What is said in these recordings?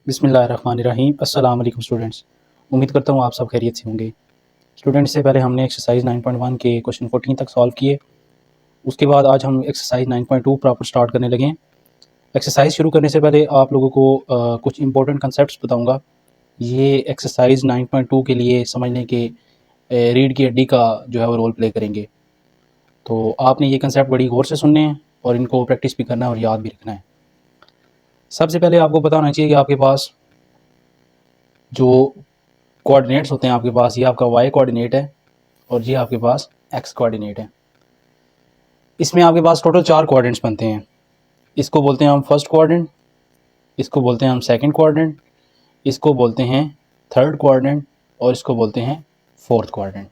बिस्मिल्लाहिर्रहमानिर्रहीम। अस्सलाम वालेकुम स्टूडेंट्स। उम्मीद करता हूँ आप सब खैरियत से होंगे। स्टूडेंट्स, से पहले हमने एक्सरसाइज 9.1 के क्वेश्चन 14 तक सॉल्व किए। उसके बाद आज हम एक्सरसाइज 9.2 प्रॉपर स्टार्ट करने लगे हैं। एक्सरसाइज शुरू करने से पहले आप लोगों को कुछ इंपॉर्टेंट कंसेप्ट्स बताऊंगा। ये एक्सरसाइज 9.2 के लिए समझने के रीढ़ की हड्डी का जो है वो रोल प्ले करेंगे। तो आपने ये कंसेप्ट बड़ी गौर से सुनने हैं और इनको प्रैक्टिस भी करना है और याद भी रखना है। सबसे पहले आपको पता होना चाहिए कि आपके पास जो कोऑर्डिनेट्स होते हैं, आपके पास ये आपका वाई कोऑर्डिनेट है और ये आपके पास एक्स कोऑर्डिनेट है। इसमें आपके पास टोटल 4 कोऑर्डिनेट्स बनते हैं। इसको बोलते हैं हम फर्स्ट कोऑर्डिनेट, इसको बोलते हैं हम सेकंड कोऑर्डिनेट, इसको बोलते हैं थर्ड कोऑर्डिनेट और इसको बोलते हैं फोर्थ कोऑर्डिनेट।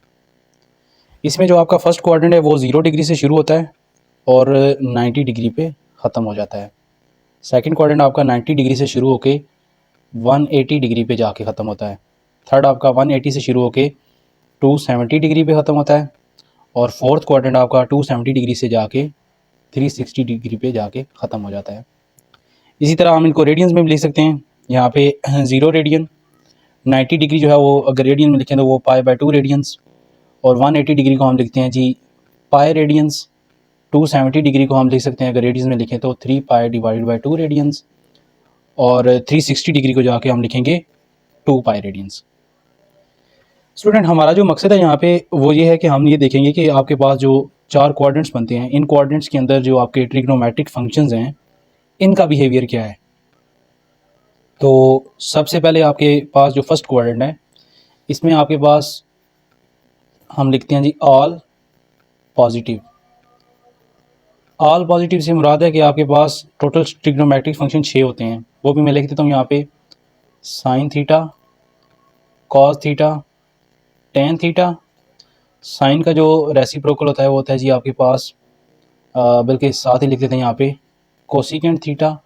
इसमें जो आपका फर्स्ट कोऑर्डिनेट है वो 0 डिग्री से शुरू होता है और 90 डिग्री पे ख़त्म हो जाता है। सेकंड कोऑर्डिनेट आपका 90 डिग्री से शुरू होके 180 डिग्री पे जाके ख़त्म होता है। थर्ड आपका 180 से शुरू होके 270 डिग्री पे ख़त्म होता है और फोर्थ क्वाड्रेंट आपका 270 डिग्री से जाके 360 डिग्री पे जाके ख़त्म हो जाता है। इसी तरह हम इनको रेडियंस में भी लिख सकते हैं। यहाँ पे 0 रेडियन, 90 डिग्री जो है वो अगर रेडियन में लिखें तो वो π/2 रेडियंस, और 180 डिग्री को हम लिखते हैं जी पाई रेडियंस। 270 डिग्री को हम लिख सकते हैं अगर रेडियंस में लिखें तो 3π/2 रेडियंस, और 360 डिग्री को जाके हम लिखेंगे 2π रेडियंस। स्टूडेंट, हमारा जो मकसद है यहाँ पे वो ये है कि हम ये देखेंगे कि आपके पास जो 4 कोऑर्डिनेट्स बनते हैं, इन कोऑर्डिनेट्स के अंदर जो आपके ट्रिग्नोमेट्रिक फंक्शंस हैं इनका बिहेवियर क्या है। तो सबसे पहले आपके पास जो फर्स्ट कोऑर्डिनेट है इसमें आपके पास हम लिखते हैं जी ऑल पॉजिटिव। ऑल पॉजिटिव से मुराद है कि आपके पास टोटल ट्रिग्नोमेट्रिक फंक्शन 6 होते हैं। वो भी मैं लिख देता हूँ यहाँ पे, sine theta, cos theta, tan theta. Sine का जो रेसिप्रोकल होता है वो होता है जी आपके पास बल्कि साथ ही लिख देते हैं यहाँ पे कोसिकेंट थीटा।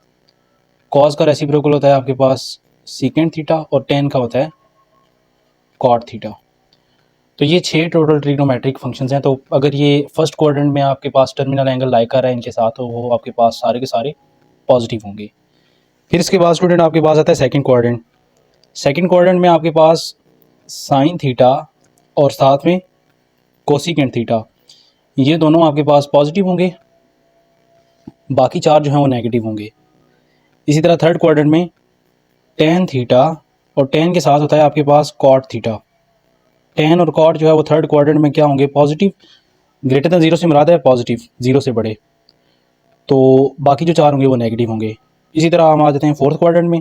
कॉस का रेसिप्रोकल होता है आपके पास सीकेंट थीटा और टेन का होता है कॉट थीटा। तो ये 6 टोटल ट्रिग्नोमेट्रिक फंक्शंस हैं। तो अगर ये फर्स्ट क्वाड्रेंट में आपके पास टर्मिनल एंगल लाई कर रहा है इनके साथ, तो वो आपके पास सारे के सारे पॉजिटिव होंगे। फिर इसके बाद स्टूडेंट आपके पास आता है सेकंड क्वाड्रेंट। सेकंड क्वाड्रेंट में आपके पास साइन थीटा और साथ में कोसिकेंट थीटा, ये दोनों आपके पास पॉजिटिव होंगे, बाकी 4 जो हैं वो नेगेटिव होंगे। इसी तरह थर्ड क्वाड्रेंट में टेन थीटा और टेन के साथ होता है आपके पास कॉट थीटा। टेन और कॉट जो है वो थर्ड क्वाड्रेंट में क्या होंगे, पॉजिटिव। ग्रेटर दैन 0 से मुराद है पॉजिटिव, 0 से बड़े। तो बाकी जो 4 होंगे वो नेगेटिव होंगे। इसी तरह हम आ जाते हैं फोर्थ क्वाड्रेंट में।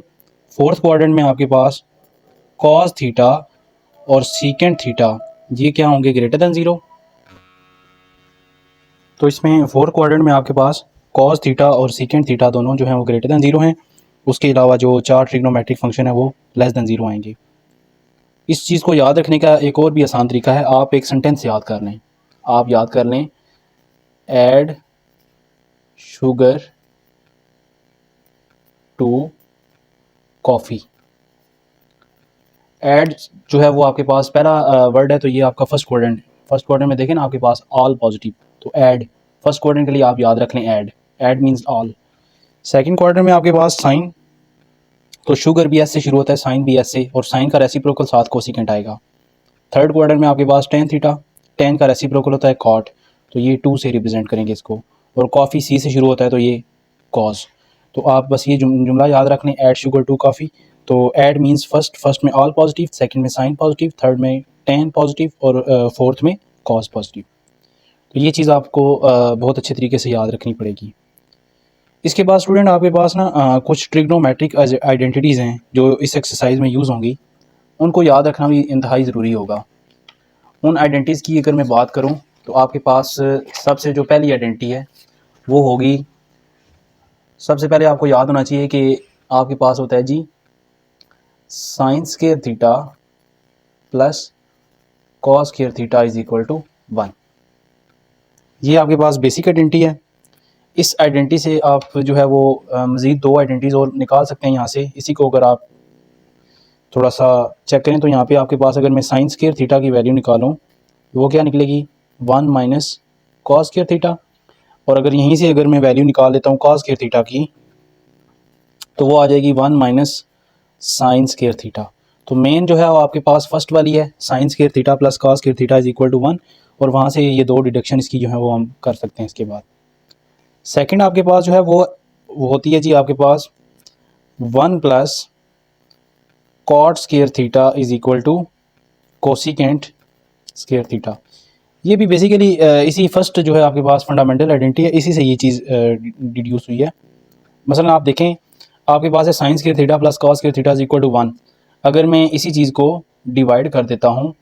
फोर्थ क्वाड्रेंट में आपके पास कॉस थीटा और सीकेंट थीटा, ये क्या होंगे, ग्रेटर दैन 0। तो इसमें फोर्थ क्वाड्रेंट में आपके पास कॉस थीटा और सीकेंट थीटा दोनों जो हैं वो ग्रेटर दैन 0 हैं। उसके अलावा जो 4 ट्रिग्नोमेट्रिक फंक्शन है वो लेस दैन 0 आएंगे। इस चीज़ को याद रखने का एक और भी आसान तरीका है, आप एक सेंटेंस याद कर लें। आप याद कर लें, add sugar to coffee. Add जो है वो आपके पास पहला वर्ड है, तो ये आपका फर्स्ट क्वाड्रेंट। फर्स्ट क्वाड्रेंट में देखें ना आपके पास ऑल पॉजिटिव, तो ऐड फर्स्ट क्वाड्रेंट के लिए आप याद रख लें add. Add means all. Second quadrant में आपके पास साइन, तो शुगर भी एस से शुरू होता है, साइन भी एस से, और साइन का रेसिप्रोकल साथ कोसिकेंट आएगा। थर्ड क्वाड्रेंट में आपके पास टेन थीटा, टेन का रेसिप्रोकल होता है कॉट, तो ये 2 से रिप्रेजेंट करेंगे इसको। और कॉफ़ी सी से शुरू होता है तो ये कॉज। तो आप बस ये जुमला याद रख लें, ऐड शुगर टू कॉफ़ी। तो ऐड मीन्स फर्स्ट में ऑल पॉजिटिव, सेकंड में साइन पॉजिटिव, थर्ड में टेन पॉजिटिव और फोर्थ में कॉज पॉजिटिव। तो ये चीज़ आपको बहुत अच्छे तरीके से याद रखनी पड़ेगी। इसके बाद स्टूडेंट आपके पास ना कुछ ट्रिग्नोमेट्रिक आइडेंटिटीज़ हैं जो इस एक्सरसाइज में यूज़ होंगी, उनको याद रखना भी इंतहाई ज़रूरी होगा। उन आइडेंटिटीज़ की अगर मैं बात करूं तो आपके पास सबसे जो पहली आइडेंटिटी है वो होगी, सबसे पहले आपको याद होना चाहिए कि आपके पास होता है जी sine square theta plus cos square theta is equal to 1। ये आपके पास बेसिक आइडेंटिटी है। इस आइडेंटिटी से आप जो है वो मज़ीद 2 आइडेंटिटीज़ और निकाल सकते हैं यहाँ से। इसी को अगर आप थोड़ा सा चेक करें तो यहाँ पे आपके पास अगर मैं साइन स्क्वायर थीटा की वैल्यू निकालूँ तो वो क्या निकलेगी, 1 माइनस कॉस स्क्वायर थीटा। और अगर यहीं से अगर मैं वैल्यू निकाल लेता हूँ कॉस स्क्वायर थीटा की, तो वो आ जाएगी 1 माइनस साइन स्केयर थीटा। तो मेन जो है वो आपके पास फर्स्ट वाली है, sine square theta plus cos square theta is equal to 1, और वहाँ से ये दो डिडक्शन इसकी जो है वो हम कर सकते हैं। इसके बाद सेकंड आपके पास जो है वो होती है जी आपके पास 1 plus cot square theta is equal to cosecant square theta. ये भी बेसिकली इसी फर्स्ट जो है आपके पास फंडामेंटल आइडेंटिटी है, इसी से ये चीज़ डिड्यूस हुई है। मसलन आप देखें आपके पास है sine square theta plus cos square theta is equal to 1। अगर मैं इसी चीज़ को डिवाइड कर देता हूँ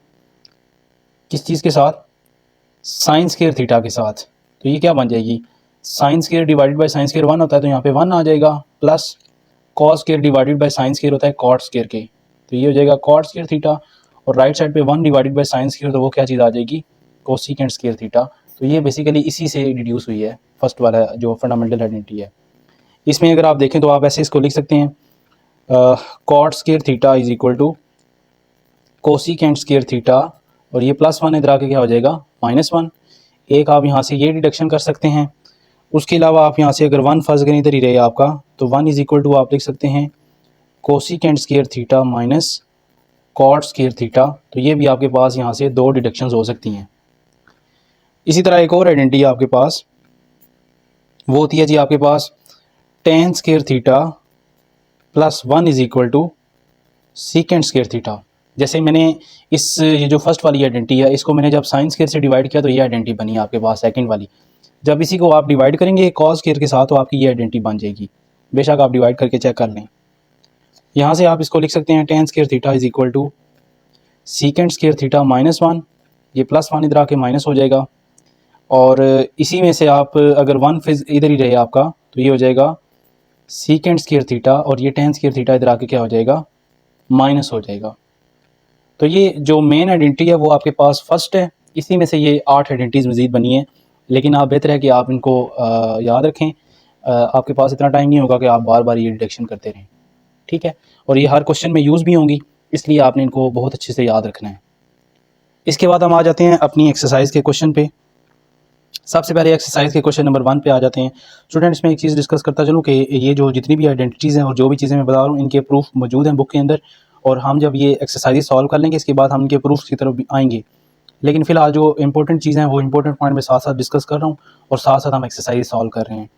किस चीज़ के साथ, साइन स्केयर थीटा के साथ, तो ये क्या बन जाएगी, sine square divided by sine square 1 होता है, तो यहाँ पे 1 आ जाएगा, plus cos square divided by sine square होता है कॉट स्केयर के, तो ये हो जाएगा कॉट स्केयर थीटा, और राइट साइड पे 1 डिवाइडेड बाय साइन स्केयर, तो वो क्या चीज़ आ जाएगी, कोसिकेंट स्केयर थीटा। तो ये बेसिकली इसी से डिड्यूस हुई है फर्स्ट वाला जो फंडामेंटल आइडेंटिटी है। इसमें अगर आप देखें तो आप ऐसे इसको लिख सकते हैं, cot square theta is equal to cosecant square theta, और ये +1 इधर आके क्या हो जाएगा -1। एक आप यहाँ से ये डिडक्शन कर सकते हैं। उसके अलावा आप यहाँ से अगर 1 फर्ज करें इधर ही रहे आपका, तो 1 इज इक्वल टू आप लिख सकते हैं cosecant square theta minus cot square theta. तो ये भी आपके पास यहाँ से दो डिडक्शंस हो सकती हैं। इसी तरह एक और आइडेंटिटी आपके पास वो होती है जी आपके पास tan square theta plus 1 is equal to secant square theta. जैसे मैंने ये जो फर्स्ट वाली आइडेंटिटी है इसको मैंने जब साइन स्केयर से डिवाइड किया तो ये आइडेंटिटी बनी आपके पास सेकंड वाली। जब इसी को आप डिवाइड करेंगे कॉस स्केयर के साथ तो आपकी ये आइडेंटिटी बन जाएगी। बेशक आप डिवाइड करके चेक कर लें। यहाँ से आप इसको लिख सकते हैं tan square theta is equal to secant square theta -1, ये +1 इधर आके माइनस हो जाएगा, और इसी में से आप अगर 1 फिर इधर ही रहे आपका तो ये हो जाएगा सीकेंट स्केयर थीटा, और ये टेन स्केयर थीटा इधर आके क्या हो जाएगा माइनस हो जाएगा। तो ये जो मेन आइडेंटिटी है वो आपके पास फर्स्ट है। इसी में से ये 8 आइडेंटिटीज़ मज़ीद बनी है, लेकिन आप बेहतर है कि आप इनको याद रखें। आपके पास इतना टाइम नहीं होगा कि आप बार बार ये डिडक्शन करते रहें, ठीक है। और ये हर क्वेश्चन में यूज़ भी होंगी, इसलिए आपने इनको बहुत अच्छे से याद रखना है। इसके बाद हम आ जाते हैं अपनी एक्सरसाइज के क्वेश्चन पे। सबसे पहले एक्सरसाइज के क्वेश्चन नंबर 1 पे आ जाते हैं। स्टूडेंट्स में एक चीज़ डिस्कस करता चलूँ कि ये जो जितनी भी आइडेंटिटीज़ हैं और जो भी चीज़ें मैं बता रहा हूँ इनके प्रूफ मौजूद हैं बुक के अंदर, और हम जब ये एक्सरसाइज सॉल्व कर लेंगे इसके बाद हम इनके प्रूफ की तरफ भी आएंगे। लेकिन फ़िलहाल जो इंपॉर्टेंट चीज़ें हैं वो इंपॉर्टेंट पॉइंट में साथ साथ डिस्कस कर रहा हूँ और साथ साथ हम एक्सरसाइज सॉल्व कर रहे हैं।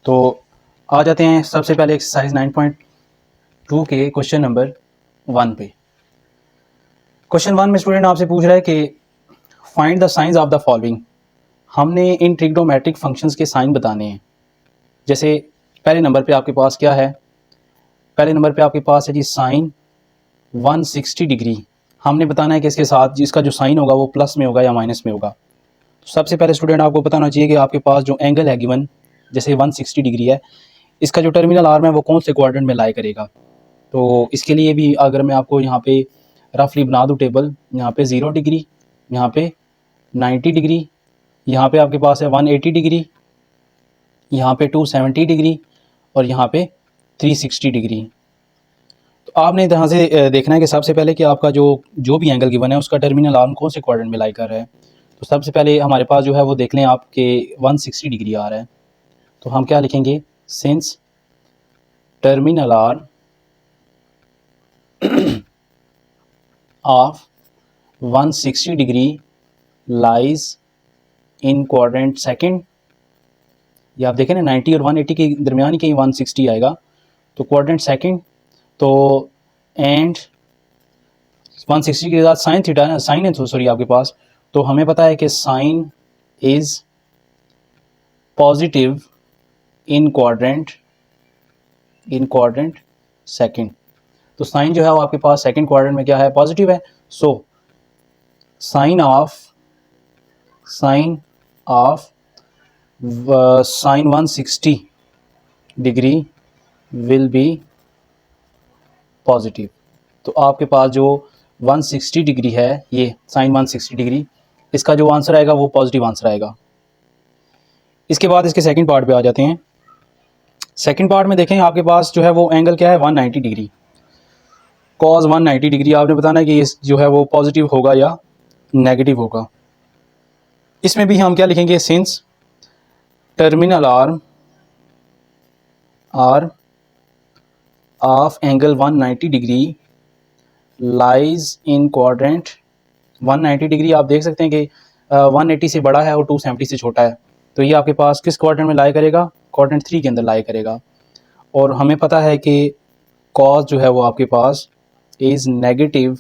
तो आ जाते हैं सबसे पहले एक्सरसाइज 9.2 के क्वेश्चन नंबर 1 पे। क्वेश्चन 1 में स्टूडेंट आपसे पूछ रहा है कि find the science of the following. हमने इन ट्रिग्नोमेट्रिक फंक्शंस के साइन बताने हैं। जैसे पहले नंबर पे आपके पास क्या है, पहले नंबर पे आपके पास है जी साइन 160 डिग्री। हमने बताना है कि इसके साथ जिसका जो साइन होगा वो प्लस में होगा या माइनस में होगा। तो सबसे पहले स्टूडेंट आपको बताना चाहिए कि आपके पास जो एंगल है गिवन जैसे 160 डिग्री है, इसका जो टर्मिनल आर्म है वो कौन से क्वाड्रेंट में लाई करेगा। तो इसके लिए भी अगर मैं आपको यहाँ पे रफली बना दूँ टेबल, यहाँ पे 0 डिग्री, यहाँ पे 90 डिग्री, यहाँ पे आपके पास है 180 डिग्री, यहाँ पे 270 डिग्री, और यहाँ पे 360 डिग्री। तो आपने यहाँ से देखना है कि सबसे पहले कि आपका जो भी एंगल गिवन है उसका टर्मिनल आर्म कौन से क्वाड्रेंट में लाई कर रहा है। तो सबसे पहले हमारे पास जो है वो देख लें आपके 160 डिग्री आ रहा है, तो हम क्या लिखेंगे, since terminal arm of 160 degree lies in quadrant second. ये आप देखें ना 90 और 180 के दरमियान ही कहीं 160 आएगा, तो क्वाड्रेंट सेकंड। तो एंड 160 के साथ साइन थीटा है, साइन है तो सॉरी आपके पास, तो हमें पता है कि sine is positive in quadrant second. तो साइन जो है वो आपके पास सेकंड क्वाड्रेंट में क्या है, पॉजिटिव है। So sine of sine 160 degree will be positive. तो आपके पास जो 160 डिग्री है, ये साइन 160 डिग्री, इसका जो आंसर आएगा वो पॉजिटिव आंसर आएगा। इसके बाद इसके सेकंड पार्ट पे आ जाते हैं। सेकंड पार्ट में देखें आपके पास जो है वो एंगल क्या है 190 डिग्री, कॉस 190 डिग्री। आपने बताना है कि ये जो है वो पॉजिटिव होगा या नेगेटिव होगा। इसमें भी हम क्या लिखेंगे, since terminal arm of angle 190 degree lies in quadrant 190 degree. आप देख सकते हैं कि 180 से बड़ा है और 270 से छोटा है, तो ये आपके पास किस क्वाड्रेंट में लाई करेगा? क्वाड्रेंट 3 के अंदर लाई करेगा। और हमें पता है कि कॉस जो है वो आपके पास is negative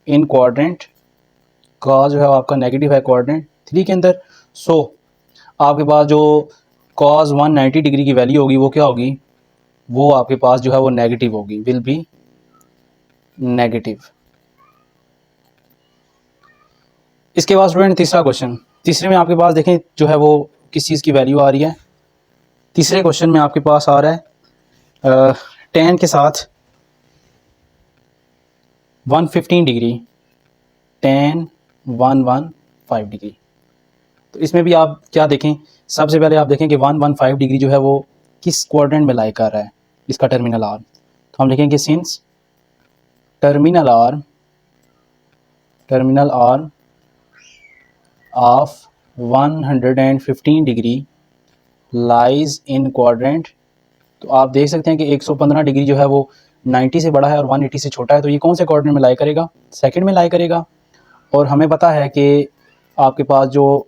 in quadrant, cos जो है आपका नेगेटिव है क्वाड्रेंट 3 के अंदर। सो आपके पास जो कॉस 190 डिग्री की वैल्यू होगी वो क्या होगी? वो आपके पास जो है वो नेगेटिव होगी, विल बी नेगेटिव। इसके बाद स्टूडेंट तीसरा क्वेश्चन, तीसरे में आपके पास देखें जो है वो किस चीज़ की वैल्यू आ रही है। तीसरे क्वेश्चन में आपके पास आ रहा है tan के साथ 115 डिग्री, tan 115 डिग्री। तो इसमें भी आप क्या देखें, सबसे पहले आप देखें कि 115 डिग्री जो है वो किस क्वाड्रेंट में लाई कर रहा है, इसका टर्मिनल आर्म। तो हम लिखेंगे since terminal arm of 115 degree lies in quadrant. तो आप देख सकते हैं कि 115 डिग्री जो है वो 90 से बड़ा है और 180 से छोटा है, तो ये कौन से क्वाड्रेंट में लाई करेगा? सेकंड में लाई करेगा। और हमें पता है कि आपके पास जो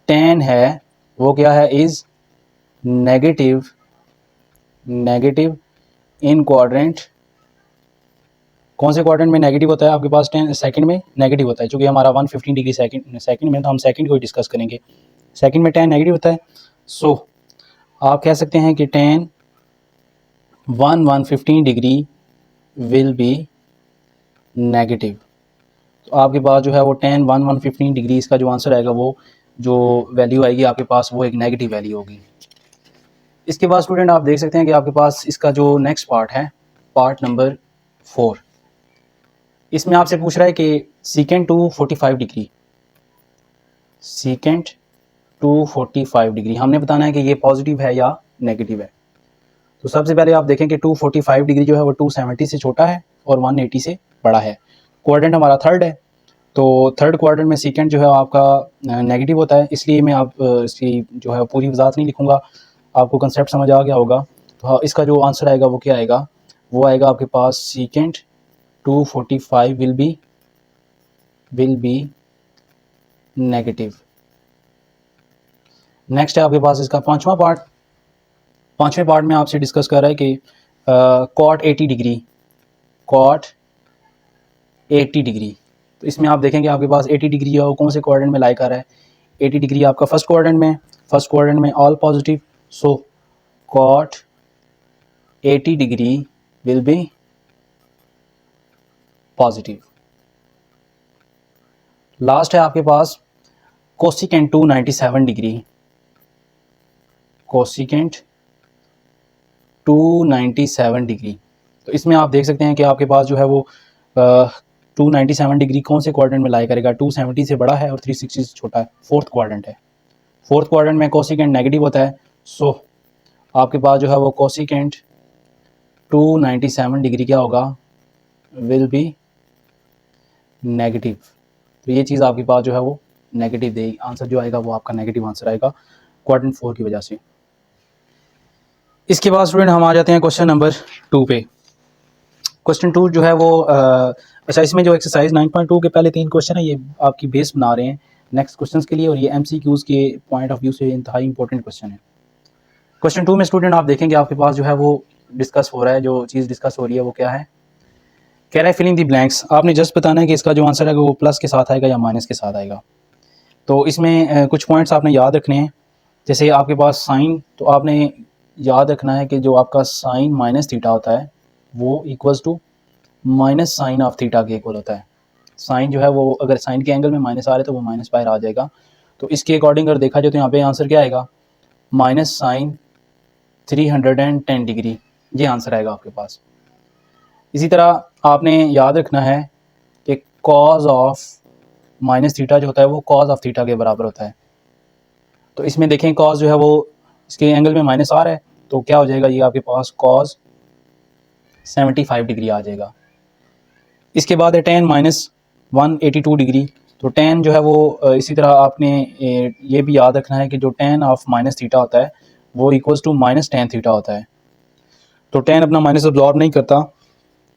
tan है वो क्या है? Is negative in quadrant. कौन से क्वाड्रेंट में नेगेटिव होता है आपके पास? tan सेकंड में नेगेटिव होता है, क्योंकि हमारा 115 डिग्री सेकंड में, तो हम सेकंड को डिस्कस करेंगे। सेकंड में tan नेगेटिव होता है। सो आप कह सकते हैं कि tan 115 degree will be negative. तो आपके पास जो है वो tan 115 डिग्री, इसका जो आंसर आएगा वो जो वैल्यू आएगी आपके पास वो एक नेगेटिव वैल्यू होगी। इसके बाद स्टूडेंट आप देख सकते हैं कि आपके पास इसका जो नेक्स्ट पार्ट है, पार्ट नंबर 4, इसमें आपसे पूछ रहा है कि secant to 45 degree, secant to 45 degree हमने बताना है कि ये पॉजिटिव है या नेगेटिव है। तो सबसे पहले आप देखें कि 245 डिग्री जो है वो 270 से छोटा है और 180 से बड़ा है। क्वाड्रेंट हमारा थर्ड है, तो थर्ड क्वाड्रेंट में सीकेंट जो है आपका नेगेटिव होता है, इसलिए मैं आप इसकी जो है पूरी वजाहत नहीं लिखूंगा, आपको कंसेप्ट समझ आ गया होगा। तो इसका जो आंसर आएगा वो क्या आएगा? वो आएगा आपके पास secant 245 will be negative. Next है आपके पास इसका पांचवा पार्ट। पांचवें पार्ट में आपसे डिस्कस कर रहा है कि कॉट 80 डिग्री। तो इसमें आप देखेंगे आपके पास 80 डिग्री है वो कौन से क्वाड्रेंट में लाई कर रहा है? 80 डिग्री आपका फर्स्ट क्वाड्रेंट में all positive. So cot 80 degree will be positive. Last है आपके पास कोसिकेंट 297 डिग्री, कोसिकेंट 297 डिग्री। तो इसमें आप देख सकते हैं कि आपके पास जो है वो 297 डिग्री कौन से क्वाड्रेंट में लाई करेगा? 270 से बड़ा है और 360 से छोटा है, फोर्थ क्वाड्रेंट है। फोर्थ क्वाड्रेंट में कोसिकेंट नेगेटिव होता है। सो आपके पास जो है वो कोसिकेंट 297 डिग्री क्या होगा? Will be negative. तो ये चीज़ आपके पास जो है वो नेगेटिव देगी, आंसर जो आएगा वो आपका नेगेटिव आंसर आएगा क्वाड्रेंट 4 की वजह से। इसके बाद स्टूडेंट हम आ जाते हैं क्वेश्चन नंबर 2 पे। क्वेश्चन 2 जो है वो अच्छा, इसमें जो एक्सरसाइज 9.2 के पहले 3 क्वेश्चन है ये आपकी बेस बना रहे हैं नेक्स्ट क्वेश्चंस के लिए, और ये MCQs के पॉइंट ऑफ व्यू से इंतहाई इंपॉर्टेंट क्वेश्चन है। क्वेश्चन 2 में स्टूडेंट आप देखेंगे आपके पास जो है वो डिस्कस हो रहा है, जो चीज़ डिस्कस हो रही है वो क्या है? कह रहा है फिलिंग दी ब्लैंक्स। आपने जस्ट बताना है कि इसका जो आंसर है वो प्लस के साथ आएगा या माइनस के साथ आएगा। तो इसमें कुछ पॉइंट्स आपने याद रखने हैं, जैसे आपके पास साइन, तो आपने याद रखना है कि जो आपका साइन माइनस थीटा होता है वो equals to minus sine of theta के इक्वल होता है। साइन जो है वो अगर साइन के एंगल में माइनस आ रहा है तो वो माइनस बाहर आ जाएगा। तो इसके अकॉर्डिंग अगर देखा जाए तो यहाँ पे आंसर क्या आएगा? माइनस साइन 310 डिग्री, ये आंसर आएगा आपके पास। इसी तरह आपने याद रखना है कि कॉज ऑफ माइनस थीटा जो होता है वो कॉज ऑफ थीटा के बराबर होता है। तो इसमें देखें कॉज जो है वो इसके एंगल में माइनस आ रहा है, तो क्या हो जाएगा? ये आपके पास कॉज 75 डिग्री आ जाएगा। इसके बाद है tan माइनस 182 डिग्री। तो tan जो है वो इसी तरह आपने ये भी याद रखना है कि जो tan ऑफ माइनस थीटा होता है वो equals to minus tan theta होता है। तो टेन अपना माइनस अब्जॉर्ब नहीं करता,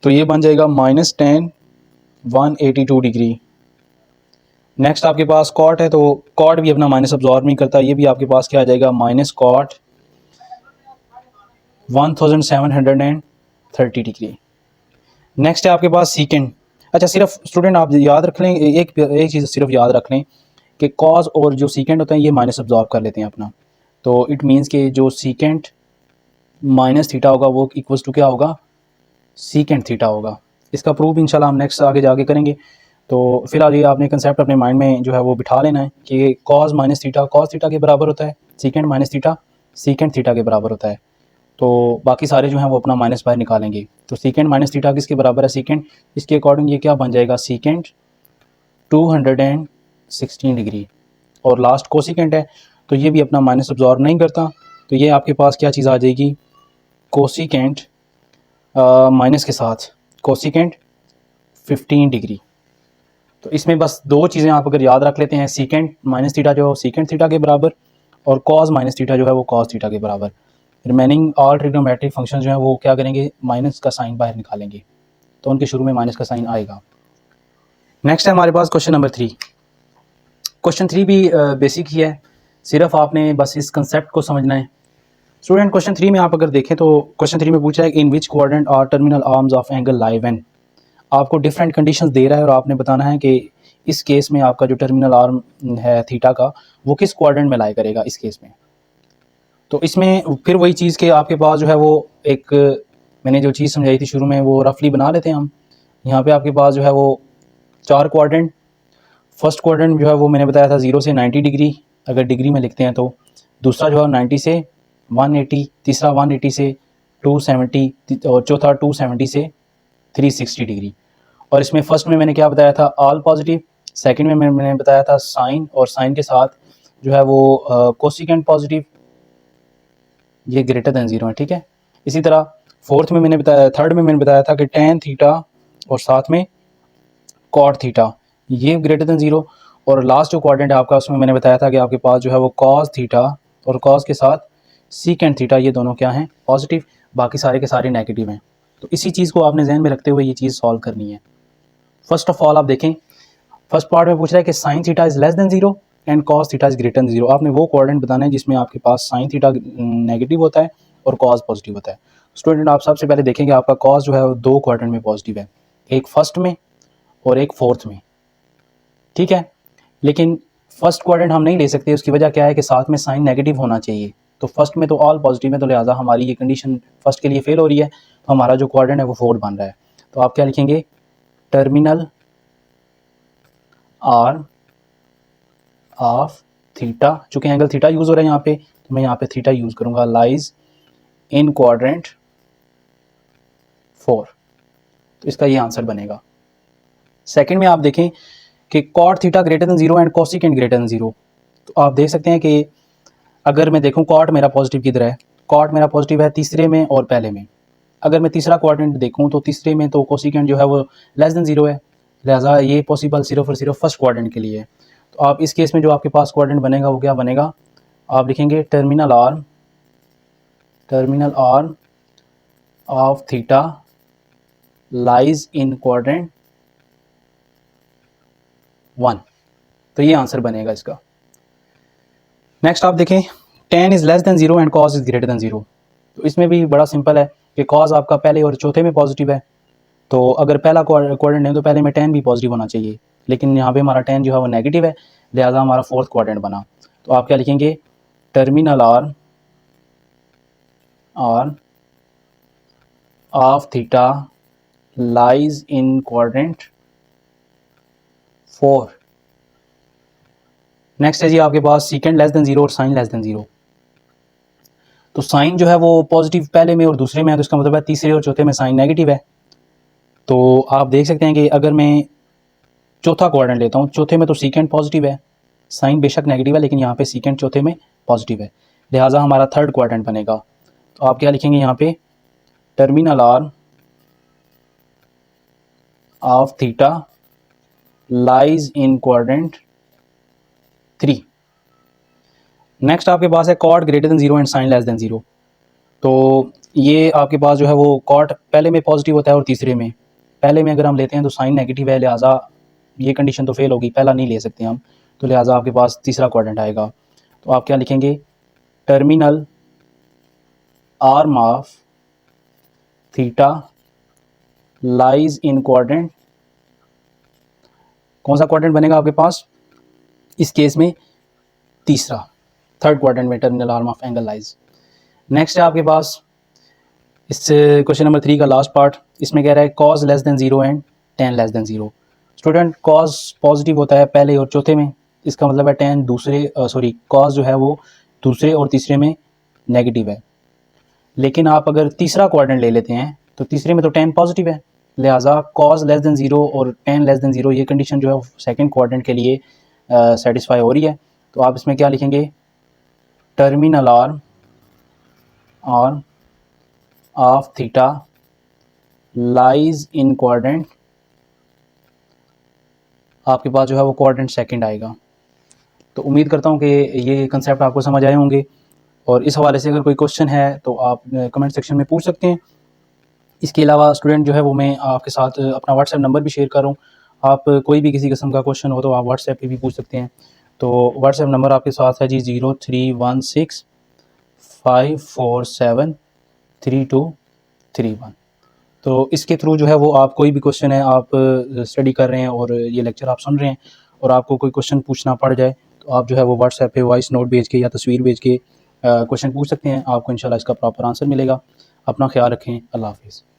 तो ये बन जाएगा माइनस टेन 182 डिग्री। नेक्स्ट आपके पास कॉट है, तो कॉट भी अपना माइनस अब्जॉर्ब नहीं करता, ये भी आपके पास क्या आ जाएगा माइनस कॉट 1730 डिग्री। नेक्स्ट है आपके पास सीकेंड। अच्छा, सिर्फ स्टूडेंट आप याद रख लें, एक चीज़ सिर्फ याद रख लें कि कॉज और जो सीकेंड होते हैं ये माइनस अब्जॉर्ब कर लेते हैं अपना, तो इट मीन्स कि जो सीकेंड माइनस थीटा होगा वो इक्वल्स टू क्या होगा, सीकेंड थीटा होगा। इसका प्रूफ इंशाल्लाह हम नेक्स्ट आगे जाके करेंगे। तो फिलहाल ये आपने कंसेप्ट अपने माइंड में जो है वो बिठा लेना है कि cause minus theta cos theta के बराबर होता है, सीकेंड माइनस थीटा सीकेंड थीटा के बराबर होता है। तो बाकी सारे जो हैं वो अपना माइनस बाहर निकालेंगे। तो सीकेंड माइनस थीटा किसके बराबर है, सीकेंड, इसके अकॉर्डिंग ये क्या बन जाएगा, सीकेंड 216 डिग्री। और लास्ट कोसिकेंट है, तो ये भी अपना माइनस अब्जॉर्ब नहीं करता, तो ये आपके पास क्या चीज़ आ जाएगी, कोसिकेंट माइनस के साथ कोसिकेंट 15 डिग्री। तो इसमें बस दो चीज़ें आप अगर याद रख लेते हैं, सीकेंट माइनस थीटा जो है सीकेंट थीटा के बराबर, और कॉस माइनस थीटा जो है वो कॉस थीटा के बराबर। रिमेनिंग ऑल ट्रिग्नोमेट्रिक फंक्शन जो है वो क्या करेंगे, माइनस का साइन बाहर निकालेंगे, तो उनके शुरू में माइनस का साइन आएगा। नेक्स्ट है हमारे पास क्वेश्चन नंबर 3। क्वेश्चन 3 भी बेसिक ही है, सिर्फ आपने बस इस कंसेप्ट को समझना है। स्टूडेंट क्वेश्चन 3 में आप अगर देखें तो क्वेश्चन 3 में पूछा है in which quadrant are terminal arms of angle lie when. आपको डिफरेंट कंडीशंस दे रहा है और आपने बताना है कि इस केस में आपका जो टर्मिनल आर्म है थीटा का वो किस क्वाड्रेंट में लाई करेगा इस केस में। तो इसमें फिर वही चीज़ के आपके पास जो है वो एक मैंने जो चीज़ समझाई थी शुरू में वो रफली बना लेते हैं हम। यहाँ पे आपके पास जो है वो 4 क्वाड्रेंट, फर्स्ट क्वाड्रेंट जो है वो मैंने बताया था 0 से 90 डिग्री अगर डिग्री में लिखते हैं, तो दूसरा जो है 90 से 180, तीसरा 180 से 270 और चौथा 270 से 360 डिग्री। और इसमें फर्स्ट में मैंने क्या बताया था, ऑल पॉजिटिव, सेकंड में मैंने बताया था साइन, और साइन के साथ जो है वो कोसिकेंट पॉजिटिव, ये ग्रेटर देन 0 है, ठीक है। इसी तरह फोर्थ में मैंने बताया, थर्ड में मैंने बताया था कि टेन थीटा और साथ में कॉट थीटा, ये ग्रेटर देन 0। और लास्ट जो क्वाड्रेंट है आपका उसमें मैंने बताया था कि आपके पास जो है वो कॉस थीटा और कॉस के साथ सीकेंट थीटा, ये दोनों क्या हैं, पॉजिटिव, बाकी सारे के सारे नेगेटिव हैं। तो इसी चीज़ को आपने जहन में रखते हुए ये चीज़ सॉल्व करनी है। फर्स्ट ऑफ ऑल आप देखें, फर्स्ट पार्ट में पूछ रहा है कि sine theta is less than 0 and cos theta is greater than 0। आपने वो क्वाड्रेंट बताना है जिसमें आपके पास साइन थीटा नेगेटिव होता है और कॉस पॉजिटिव होता है। स्टूडेंट आप सबसे पहले देखेंगे आपका कॉस जो है वो दो क्वाड्रेंट में पॉजिटिव है, एक फर्स्ट में और एक फोर्थ में, ठीक है। लेकिन फर्स्ट क्वाड्रेंट हम नहीं ले सकते, उसकी वजह क्या है कि साथ में साइन नेगेटिव होना चाहिए। तो फर्स्ट में तो ऑल पॉजिटिव है, तो लिहाजा हमारी ये कंडीशन फर्स्ट के लिए फेल हो रही है, तो हमारा जो क्वाड्रेंट है वो फोर्थ बन रहा है। तो आप क्या लिखेंगे, टर्मिनल आर्म ऑफ थीटा, चूँकि एंगल थीटा यूज़ हो रहा है यहाँ पे, तो मैं यहाँ पे थीटा यूज़ करूँगा, लाइज इन क्वाड्रेंट 4। तो इसका ये आंसर बनेगा। सेकंड में आप देखें कि cot theta greater than 0 and cosecant greater than 0। तो आप देख सकते हैं कि अगर मैं देखूं कॉट मेरा पॉजिटिव किधर है, कॉट मेरा पॉजिटिव है तीसरे में और पहले में। अगर मैं तीसरा क्वाड्रेंट देखूं तो तीसरे में तो कोसिकेंट जो है वो लेस देन 0 है, लिहाजा ये पॉसिबल सिर्फ और सिर्फ फर्स्ट क्वाड्रेंट के लिए है। तो आप इस केस में जो आपके पास क्वाड्रेंट बनेगा वो क्या बनेगा, आप लिखेंगे terminal arm of theta lies in quadrant 1। तो ये आंसर बनेगा इसका। नेक्स्ट आप देखें, ten is less than 0 and cos is greater than 0। तो इसमें भी बड़ा सिंपल है कि कॉस आपका पहले और चौथे में पॉजिटिव है, तो अगर पहला क्वाड्रेंट है तो पहले में टेन भी पॉजिटिव होना चाहिए, लेकिन यहाँ पे हमारा टेन जो है वो नेगेटिव है, लिहाजा हमारा फोर्थ क्वाड्रेंट बना। तो आप क्या लिखेंगे, terminal arm of theta lies in quadrant 4। Next है जी आपके पास सीकेंड लेस देन 0 और साइन लेस देन 0। तो साइन जो है वो पॉजिटिव पहले में और दूसरे में है, तो इसका मतलब है तीसरे और चौथे में साइन नेगेटिव है। तो आप देख सकते हैं कि अगर मैं चौथा क्वाड्रेंट लेता हूँ, चौथे में तो सीकेंड पॉजिटिव है, साइन बेशक नेगेटिव है, लेकिन यहाँ पे सीकेंड चौथे में पॉजिटिव है, लिहाजा हमारा थर्ड क्वाड्रेंट बनेगा। तो आप क्या लिखेंगे यहाँ पे, terminal arm of theta lies in quadrant 3। Next आपके पास है cot greater than 0 and sine less than 0। तो ये आपके पास जो है वो कॉट पहले में पॉजिटिव होता है और तीसरे में, पहले में अगर हम लेते हैं तो साइन नेगेटिव है, लिहाजा ये कंडीशन तो फेल होगी, पहला नहीं ले सकते हम, तो लिहाजा आपके पास तीसरा क्वाड्रेंट आएगा। तो आप क्या लिखेंगे, terminal arm of theta lies in quadrant, कौन सा क्वाड्रेंट बनेगा आपके पास इस केस में, तीसरा, थर्ड क्वाड्रेंट में terminal arm of angle lies. Next है आपके पास इस क्वेश्चन नंबर 3 का लास्ट पार्ट, इसमें कह रहा है cause less than 0 and ten less than 0। Student cause positive होता है पहले और चौथे में, इसका मतलब है टेन दूसरे कॉज जो है वो दूसरे और तीसरे में नेगेटिव है। लेकिन आप अगर तीसरा क्वाड्रेंट ले लेते हैं तो तीसरे में तो टेन पॉजिटिव है, लिहाजा कॉज लेस देन 0 और टेन लेस देन 0 ये कंडीशन जो है सेकंड क्वाड्रेंट के लिए सेटिस्फाई हो रही है। तो आप इसमें क्या लिखेंगे, terminal arm of theta lies in quadrant, आपके पास जो है वो क्वाड्रेंट सेकंड आएगा। तो उम्मीद करता हूँ कि ये कंसेप्ट आपको समझ आए होंगे, और इस हवाले से अगर कोई क्वेश्चन है तो आप कमेंट सेक्शन में पूछ सकते हैं। इसके अलावा स्टूडेंट जो है वो मैं आपके साथ अपना व्हाट्सएप नंबर भी शेयर कर रहा हूँ, आप कोई भी किसी किस्म का क्वेश्चन हो तो आप व्हाट्सएप पे भी पूछ सकते हैं। तो व्हाट्सएप नंबर आपके साथ है जी 031654732331। तो इसके थ्रू जो है वो आप कोई भी क्वेश्चन है आप स्टडी कर रहे हैं और ये लेक्चर आप सुन रहे हैं और आपको कोई क्वेश्चन पूछना पड़ जाए तो आप जो है वो व्हाट्सएप पे वॉइस नोट भेज के या तस्वीर भेज के क्वेश्चन पूछ सकते हैं, आपको इंशाल्लाह इसका प्रॉपर आंसर मिलेगा। अपना ख्याल रखें, अल्लाह हाफिज़।